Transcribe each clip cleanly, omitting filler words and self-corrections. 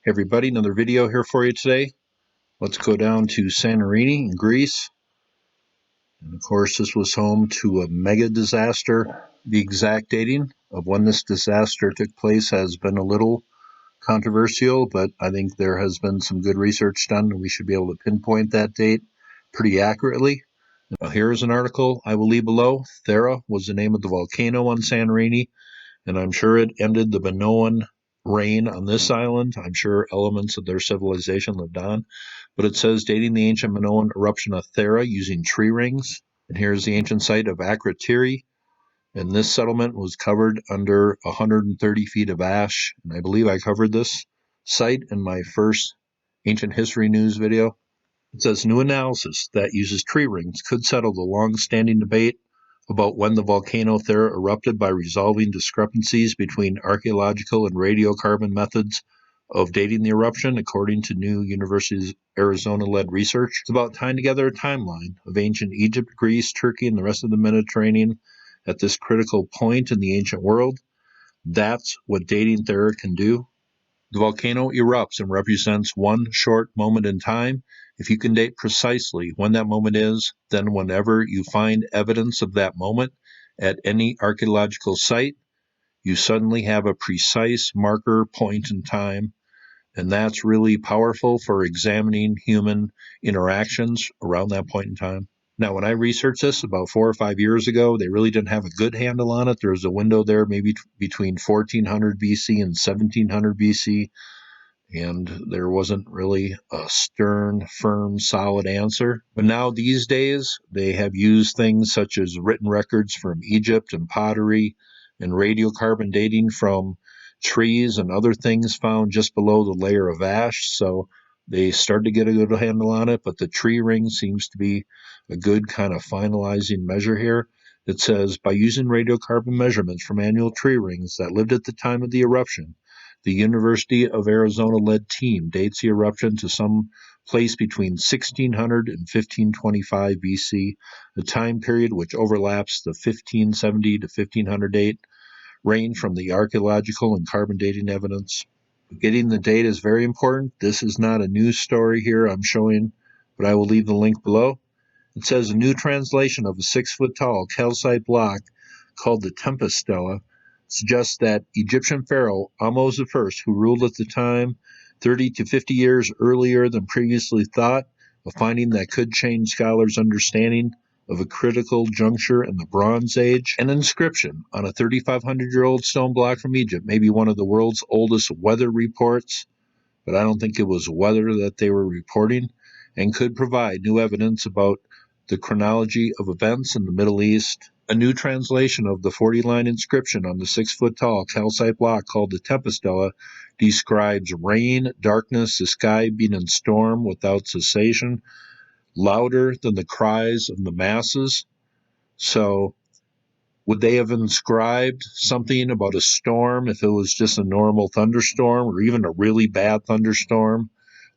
Hey everybody, another video here for you today. Let's go down to Santorini in Greece. And of course, this was home to a mega disaster. The exact dating of when this disaster took place has been a little controversial, but I think there has been some good research done, and we should be able to pinpoint that date pretty accurately. Now, here's an article I will leave below. Thera was the name of the volcano on Santorini, and I'm sure it ended the Minoan reign on this island. I'm sure elements of their civilization lived on. But it says dating the ancient Minoan eruption of Thera using tree rings. And here's the ancient site of Akrotiri. And this settlement was covered under 130 feet of ash. And I believe I covered this site in my first ancient history news video. It says new analysis that uses tree rings could settle the long-standing debate about when the volcano Thera erupted by resolving discrepancies between archaeological and radiocarbon methods of dating the eruption, according to new University of Arizona-led research. It's about tying together a timeline of ancient Egypt, Greece, Turkey, and the rest of the Mediterranean at this critical point in the ancient world. That's what dating Thera can do. The volcano erupts and represents one short moment in time. If you can date precisely when that moment is, then whenever you find evidence of that moment at any archaeological site, you suddenly have a precise marker point in time, and that's really powerful for examining human interactions around that point in time. Now, when I researched this about 4 or 5 years ago, they really didn't have a good handle on it. There was a window there maybe between 1400 BC and 1700 BC, and there wasn't really a stern, firm, solid answer. But now these days, they have used things such as written records from Egypt and pottery and radiocarbon dating from trees and other things found just below the layer of ash. So they started to get a good handle on it, but the tree ring seems to be a good kind of finalizing measure here. It says, by using radiocarbon measurements from annual tree rings that lived at the time of the eruption, the University of Arizona-led team dates the eruption to some place between 1600 and 1525 BC, a time period which overlaps the 1570 to 1500 date range from the archaeological and carbon dating evidence. Getting the date is very important. This is not a news story here I'm showing, but I will leave the link below. It says a new translation of a 6-foot-tall calcite block called the Tempest Stela suggests that Egyptian pharaoh Ahmose I, who ruled at the time 30 to 50 years earlier than previously thought, a finding that could change scholars' understanding of a critical juncture in the Bronze Age. An inscription on a 3,500-year-old stone block from Egypt may be one of the world's oldest weather reports, but I don't think it was weather that they were reporting, and could provide new evidence about the chronology of events in the Middle East. A new translation of the 40-line inscription on the 6-foot-tall calcite block called the Tempest Stela describes rain, darkness, the sky being in storm without cessation, louder than the cries of the masses. So would they have inscribed something about a storm if it was just a normal thunderstorm or even a really bad thunderstorm?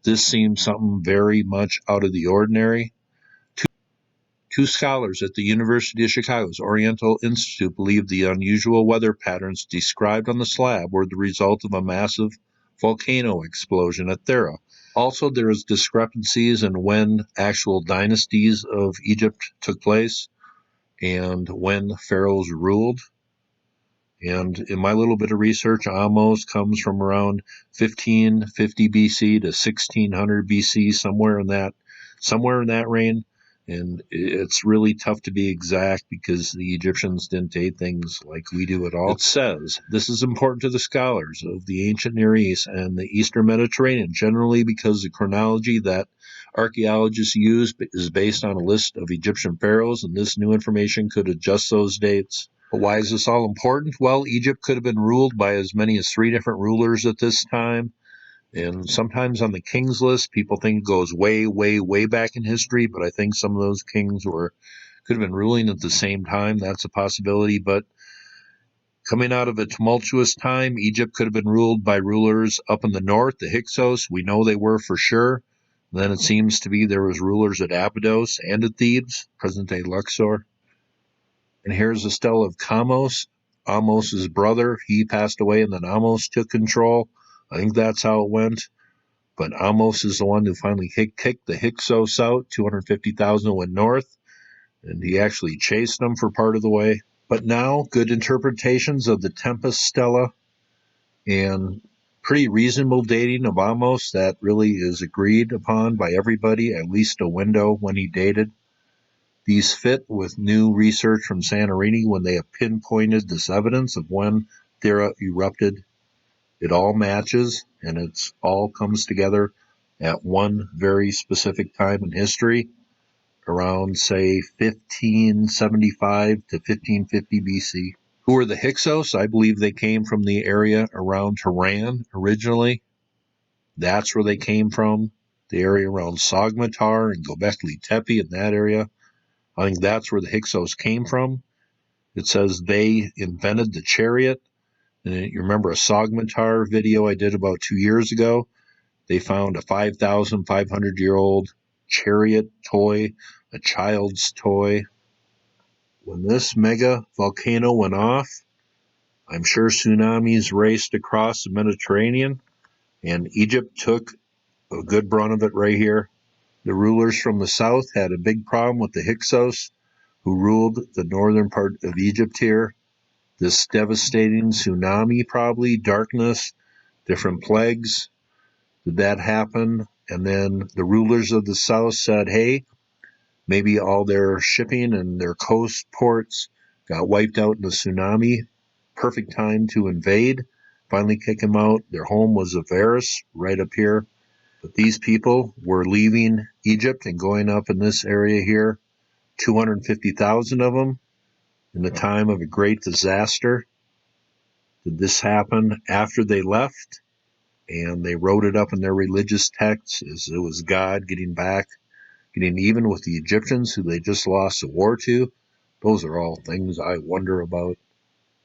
This seems something very much out of the ordinary. Two scholars at the University of Chicago's Oriental Institute believe the unusual weather patterns described on the slab were the result of a massive volcano explosion at Thera. Also, there is discrepancies in when actual dynasties of Egypt took place and when pharaohs ruled. And in my little bit of research, Ahmose comes from around 1550 BC to 1600 BC, somewhere in that reign. And it's really tough to be exact because the Egyptians didn't date things like we do at all. It says, this is important to the scholars of the ancient Near East and the Eastern Mediterranean, generally because the chronology that archaeologists use is based on a list of Egyptian pharaohs, and this new information could adjust those dates. But why is this all important? Well, Egypt could have been ruled by as many as 3 different rulers at this time. And sometimes on the kings list, people think it goes way, way, way back in history, but I think some of those kings could have been ruling at the same time. That's a possibility. But coming out of a tumultuous time, Egypt could have been ruled by rulers up in the north, the Hyksos. We know they were for sure. Then it seems to be there was rulers at Abydos and at Thebes, present-day Luxor. And here's a stele of Kamose, Ahmose's brother. He passed away, and then Ahmose took control. I think that's how it went. But Amos is the one who finally kicked the Hyksos out. 250,000 went north, and he actually chased them for part of the way. But now, good interpretations of the Tempest Stela and pretty reasonable dating of Amos that really is agreed upon by everybody, at least a window when he dated. These fit with new research from Santorini when they have pinpointed this evidence of when Thera erupted. It all matches, and it's all comes together at one very specific time in history, around, say, 1575 to 1550 BC. Who are the Hyksos? I believe they came from the area around Haran originally. That's where they came from, the area around Sogmatar and Gobekli Tepe in that area. I think that's where the Hyksos came from. It says they invented the chariot. And you remember a Sogmatar video I did about 2 years ago? They found a 5,500-year-old chariot toy, a child's toy. When this mega volcano went off, I'm sure tsunamis raced across the Mediterranean, and Egypt took a good brunt of it right here. The rulers from the south had a big problem with the Hyksos, who ruled the northern part of Egypt here. This devastating tsunami, probably, darkness, different plagues. Did that happen? And then the rulers of the south said, hey, maybe all their shipping and their coast ports got wiped out in the tsunami. Perfect time to invade. Finally kick them out. Their home was Avaris, right up here. But these people were leaving Egypt and going up in this area here. 250,000 of them in the time of a great disaster. Did this happen after they left? And they wrote it up in their religious texts as it was God getting back, getting even with the Egyptians who they just lost a war to. Those are all things I wonder about.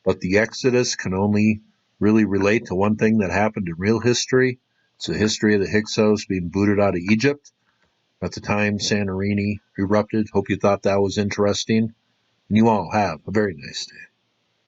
But the Exodus can only really relate to one thing that happened in real history. It's the history of the Hyksos being booted out of Egypt at the time Santorini erupted. Hope you thought that was interesting. And you all have a very nice day.